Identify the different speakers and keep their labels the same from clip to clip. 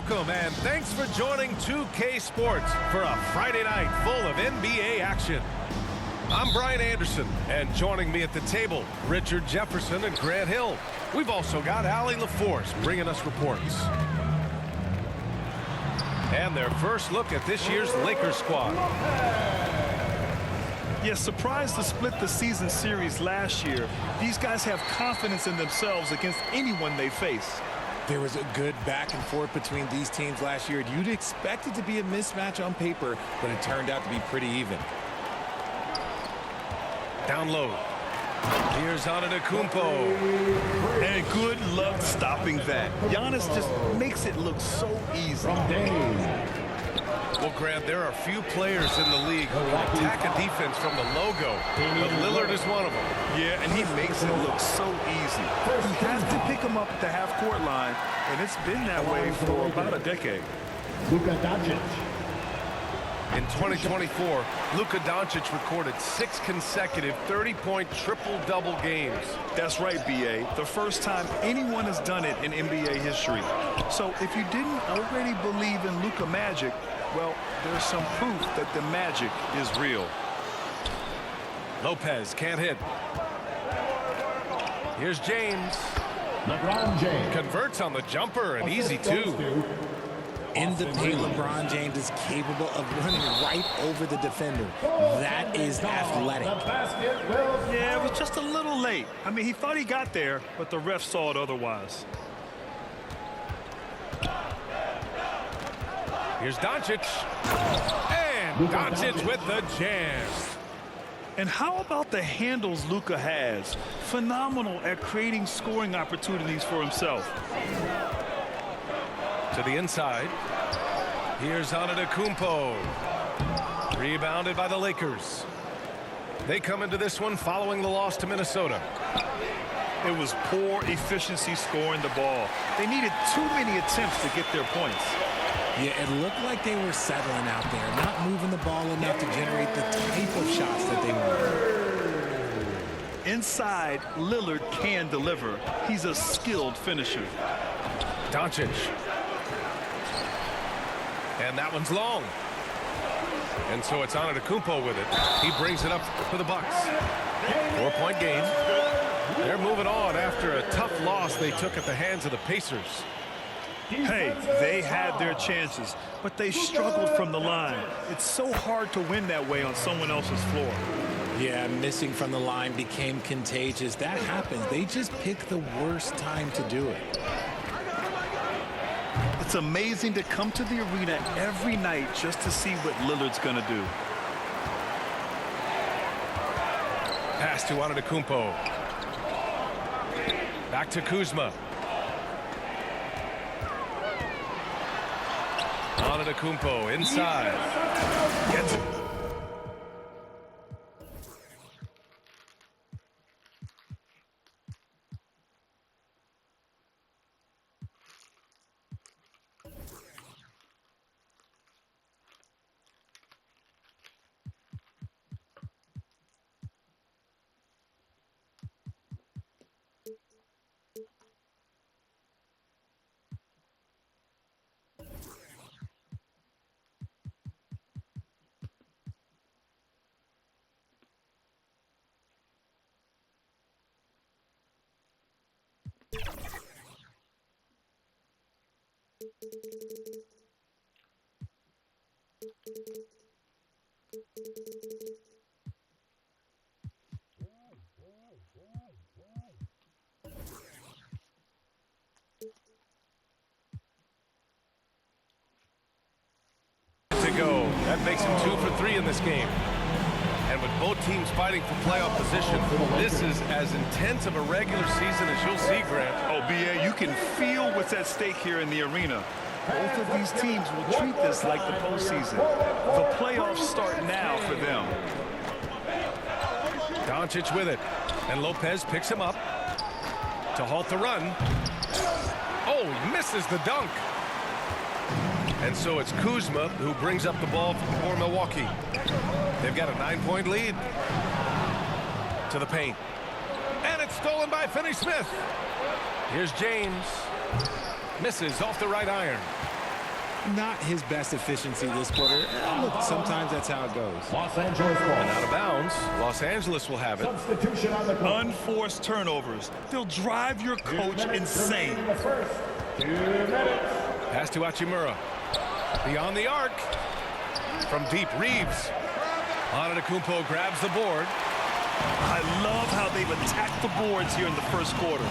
Speaker 1: Welcome and thanks for joining 2K Sports for a Friday night full of NBA action. I'm Brian Anderson, and joining me at the table, Richard Jefferson and Grant Hill. We've also got Allie LaForce bringing us reports. And their first look at this year's Lakers squad.
Speaker 2: Yeah, surprised to split the season series last year. These guys have confidence in themselves against anyone they face.
Speaker 3: There was a good back and forth between these teams last year. You'd expect it to be a mismatch on paper, but it turned out to be pretty even.
Speaker 1: Down low. Here's Antetokounmpo.
Speaker 2: And good luck stopping that. Giannis just makes it look so easy.
Speaker 1: Well, Grant, there are few players in the league who can attack a defense from the logo, but Lillard is one of them.
Speaker 2: Yeah, and he makes it look so easy. He has to pick him up at the half-court line, and it's been that way for about a decade.
Speaker 4: Luka Doncic.
Speaker 1: In 2024, Luka Doncic recorded 6 consecutive 30-point triple-double games.
Speaker 2: That's right, B.A. The first time anyone has done it in NBA history. So if you didn't already believe in Luka magic, well, there's some proof that the magic is real.
Speaker 1: Lopez can't hit. Here's James.
Speaker 4: LeBron James.
Speaker 1: Converts on the jumper, and easy too.
Speaker 3: In the paint, LeBron James is capable of running right over the defender. That is athletic.
Speaker 2: Yeah, it was just a little late. I mean, he thought he got there, but the ref saw it otherwise.
Speaker 1: Here's Doncic. And Doncic with the jam.
Speaker 2: And how about the handles Luka has? Phenomenal at creating scoring opportunities for himself.
Speaker 1: To the inside. Here's Antetokounmpo. Rebounded by the Lakers. They come into this one following the loss to Minnesota.
Speaker 2: It was poor efficiency scoring the ball. They needed too many attempts to get their points.
Speaker 3: Yeah, it looked like they were settling out there, not moving the ball enough to generate the type of shots that they wanted.
Speaker 2: Inside, Lillard can deliver. He's a skilled finisher.
Speaker 1: Doncic. And that one's long. And so it's Antetokounmpo with it. He brings it up for the Bucks. 4-point game. They're moving on after a tough loss they took at the hands of the Pacers.
Speaker 2: Hey, they had their chances, but they struggled from the line. It's so hard to win that way on someone else's floor.
Speaker 3: Yeah, missing from the line became contagious. That happens. They just picked the worst time to do it.
Speaker 2: It's amazing to come to the arena every night just to see what Lillard's going to do.
Speaker 1: Pass to Antetokounmpo. Back to Kuzma. Antetokounmpo inside. Gets it. To go. That makes him 2 for 3 in this game. And with both teams fighting for playoff position, this is as intense of a regular season as you'll see, Grant.
Speaker 2: Oh, B.A., you can feel what's at stake here in the arena. Both of these teams will treat this like the postseason. The playoffs start now for them.
Speaker 1: Doncic with it. And Lopez picks him up to halt the run. Oh, misses the dunk. And so it's Kuzma who brings up the ball for Milwaukee. They've got a 9-point lead. To the paint. And it's stolen by Finney-Smith. Here's James. Misses off the right iron.
Speaker 3: Not his best efficiency this quarter. Look, sometimes that's how it goes.
Speaker 4: Los Angeles
Speaker 1: And
Speaker 4: ball.
Speaker 1: out of bounds. Los Angeles will have it.
Speaker 4: Substitution on the court.
Speaker 2: Unforced turnovers. They'll drive your coach insane.
Speaker 4: In the first 2 minutes.
Speaker 1: Pass to Hachimura. Beyond the arc. From deep, Reeves. Antetokounmpo grabs the board.
Speaker 2: I love how they've attacked the boards here in the first quarter.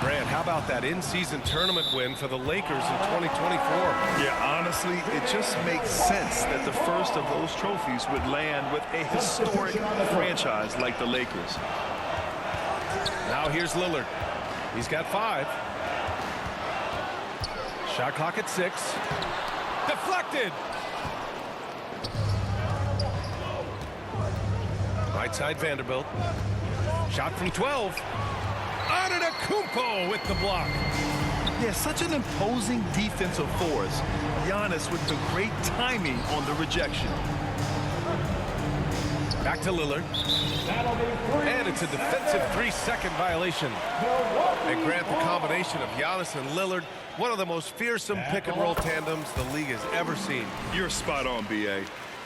Speaker 1: Grant, how about that in-season tournament win for the Lakers in 2024?
Speaker 2: Yeah, honestly, it just makes sense that the first of those trophies would land with a historic franchise like the Lakers.
Speaker 1: Now here's Lillard. He's got 5. Shot clock at 6. Deflected. Right side Vanderbilt. Shot from 12. Antetokounmpo with the block.
Speaker 2: Yeah, such an imposing defensive force. Giannis with the great timing on the rejection.
Speaker 1: Back to Lillard. And it's a defensive 3-second violation. And Grant, the combination of Giannis and Lillard, one of the most fearsome pick-and-roll tandems the league has ever seen.
Speaker 2: You're spot on, B.A.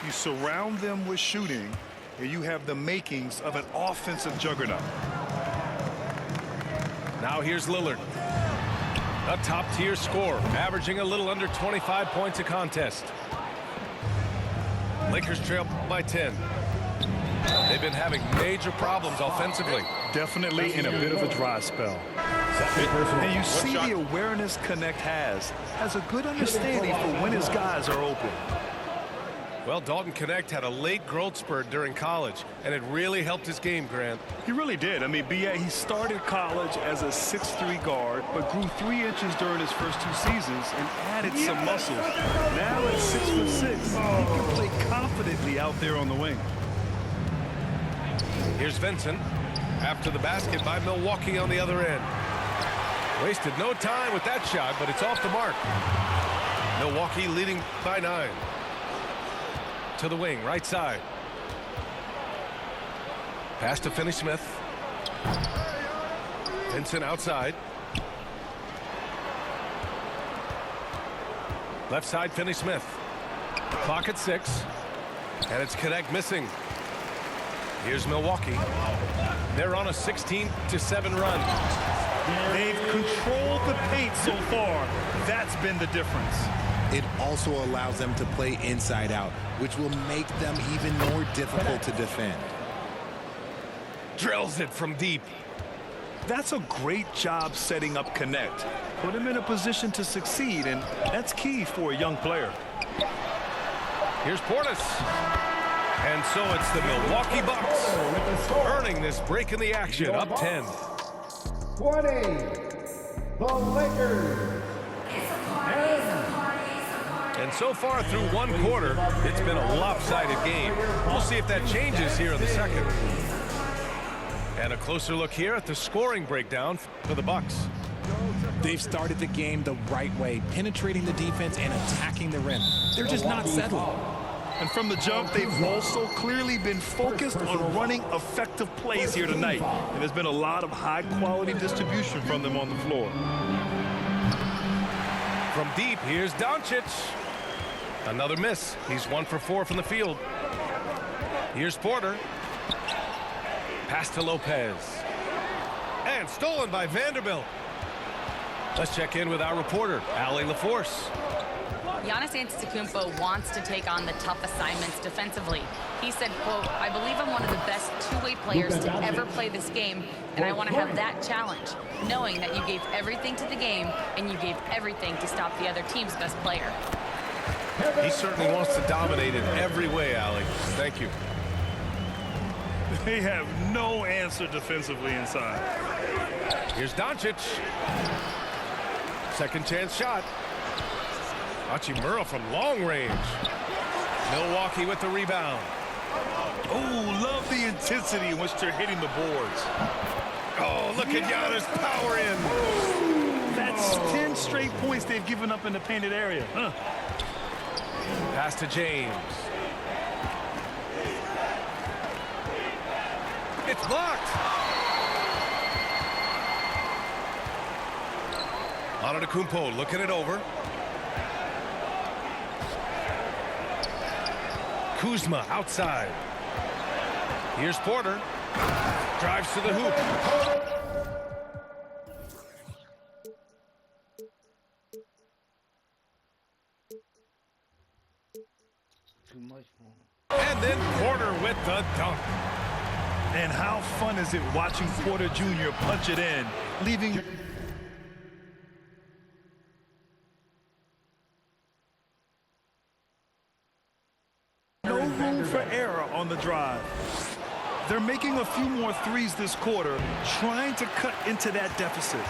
Speaker 2: You surround them with shooting, and you have the makings of an offensive juggernaut.
Speaker 1: Now here's Lillard. A top-tier scorer, averaging a little under 25 points a contest. Lakers trail by 10. They've been having major problems offensively.
Speaker 2: Definitely in a bit of a dry spell.
Speaker 4: Second personal.
Speaker 2: And you see the awareness Connect has a good understanding for when his guys are open.
Speaker 1: Well, Dalton Connect had a late growth spurt during college, and it really helped his game, Grant.
Speaker 2: He really did. I mean, B.A., he started college as a 6'3" guard, but grew 3 inches during his first 2 seasons and added some muscles. Now at 6'6", he can play confidently out there on the wing.
Speaker 1: Here's Vincent. After the basket by Milwaukee on the other end. Wasted no time with that shot, but it's off the mark. Milwaukee leading by 9. To the wing, right side. Pass to Finney-Smith. Vincent outside. Left side, Finney-Smith. Clock at 6. And it's Connect missing. Here's Milwaukee. They're on a 16-7 run.
Speaker 2: They've controlled the paint so far. That's been the difference.
Speaker 3: It also allows them to play inside out, which will make them even more difficult to defend.
Speaker 1: Drills it from deep.
Speaker 2: That's a great job setting up Connect. Put him in a position to succeed, and that's key for a young player.
Speaker 1: Here's Portis. And so it's the Milwaukee Bucks earning this break in the action, up 10.
Speaker 4: 20. The Lakers.
Speaker 1: And so far through one quarter, it's been a lopsided game. We'll see if that changes here in the second. And a closer look here at the scoring breakdown for the Bucks.
Speaker 3: They've started the game the right way, penetrating the defense and attacking the rim. They're just not settling.
Speaker 2: And from the jump, they've also clearly been focused on running effective plays here tonight. And there's been a lot of high-quality distribution from them on the floor.
Speaker 1: From deep, here's Doncic. Another miss. He's 1 for 4 from the field. Here's Porter. Pass to Lopez. And stolen by Vanderbilt. Let's check in with our reporter, Allie LaForce.
Speaker 5: Giannis Antetokounmpo wants to take on the tough assignments defensively. He said, quote, "I believe I'm one of the best two-way players to ever play this game, and I want to have that challenge, knowing that you gave everything to the game and you gave everything to stop the other team's best player."
Speaker 1: He certainly wants to dominate in every way, Allie. Thank you.
Speaker 2: They have no answer defensively inside.
Speaker 1: Here's Doncic. Second chance shot. Hachimura from long range. Milwaukee with the rebound.
Speaker 2: Oh, love the intensity in which they're hitting the boards.
Speaker 1: Oh, look at Giannis power in.
Speaker 2: That's 10 straight points they've given up in the painted area.
Speaker 1: Pass to James. It's blocked. Antetokounmpo looking it over. Kuzma outside. Here's Porter. Drives to the hoop. And then Porter with the dunk.
Speaker 2: And how fun is it watching Porter Jr. punch it in, leaving no room for error on the drive. They're making a few more threes this quarter, trying to cut into that deficit.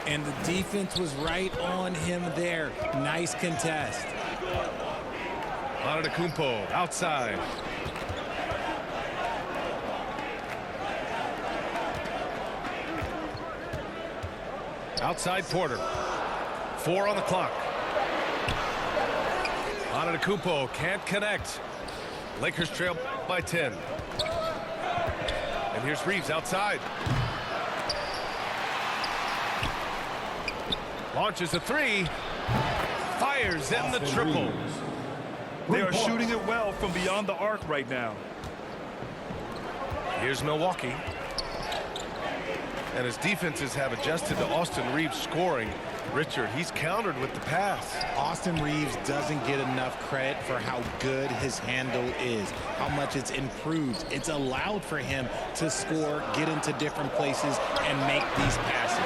Speaker 3: And the defense was right on him there. Nice contest.
Speaker 1: Antetokounmpo outside. Outside Porter. 4 on the clock. Antetokounmpo can't connect. Lakers trail by 10. And here's Reeves outside. Launches a 3. Fires in the triple.
Speaker 2: They are shooting it well from beyond the arc right now.
Speaker 1: Here's Milwaukee. And his defenses have adjusted to Austin Reeves scoring. Richard, he's countered with the pass.
Speaker 3: Austin Reeves doesn't get enough credit for how good his handle is, how much it's improved. It's allowed for him to score, get into different places, and make these passes.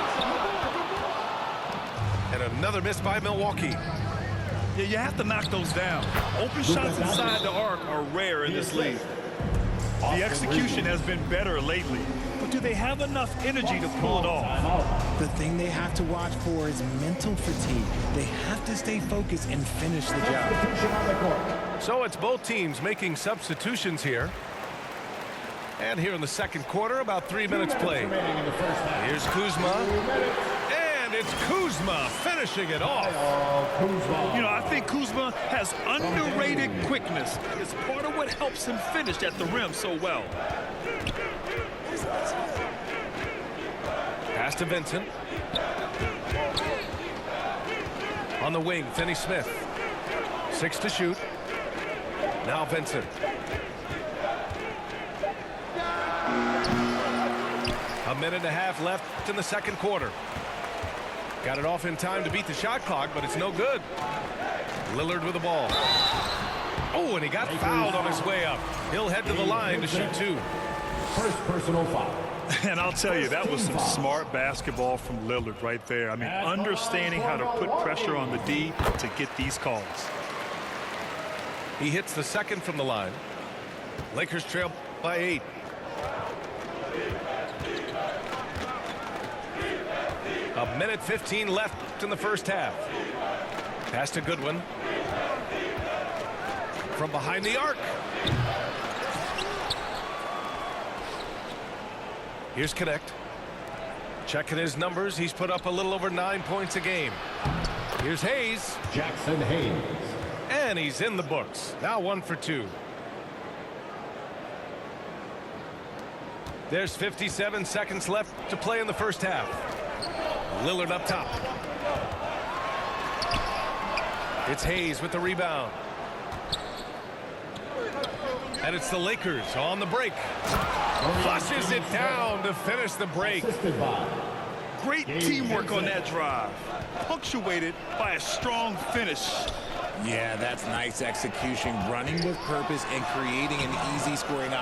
Speaker 1: And another miss by Milwaukee.
Speaker 2: Yeah, you have to knock those down. Open shots inside the arc are rare in this league. The execution has been better lately, but do they have enough energy to pull it off?
Speaker 3: The thing they have to watch for is mental fatigue. They have to stay focused and finish the job.
Speaker 1: So it's both teams making substitutions here. And here in the second quarter, about 3 minutes played. Here's Kuzma. And it's Kuzma finishing it off.
Speaker 2: You know, I think Kuzma has underrated quickness. It's part of what helps him finish at the rim so well.
Speaker 1: Pass to Vincent. On the wing, Finney Smith. 6 to shoot. Now Vincent. A minute and a half left in the second quarter. Got it off in time to beat the shot clock, but it's no good. Lillard with the ball. Oh, and he got fouled on his way up. He'll head to the line to shoot 2.
Speaker 4: First personal foul.
Speaker 2: And I'll tell you, that was some smart basketball from Lillard right there. I mean, understanding how to put pressure on the D to get these calls.
Speaker 1: He hits the second from the line. Lakers trail by 8. A minute 15 left in the first half. Pass to Goodwin. From behind the arc. Here's Connect. Checking his numbers. He's put up a little over 9 points a game. Here's Hayes.
Speaker 4: Jackson Hayes.
Speaker 1: And he's in the books. Now 1 for 2. There's 57 seconds left to play in the first half. Lillard up top. It's Hayes with the rebound. And it's the Lakers on the break. Flushes it down to finish the break.
Speaker 2: Great teamwork on that drive, punctuated by a strong finish.
Speaker 3: Yeah, that's nice execution, running with purpose and creating an easy scoring opportunity.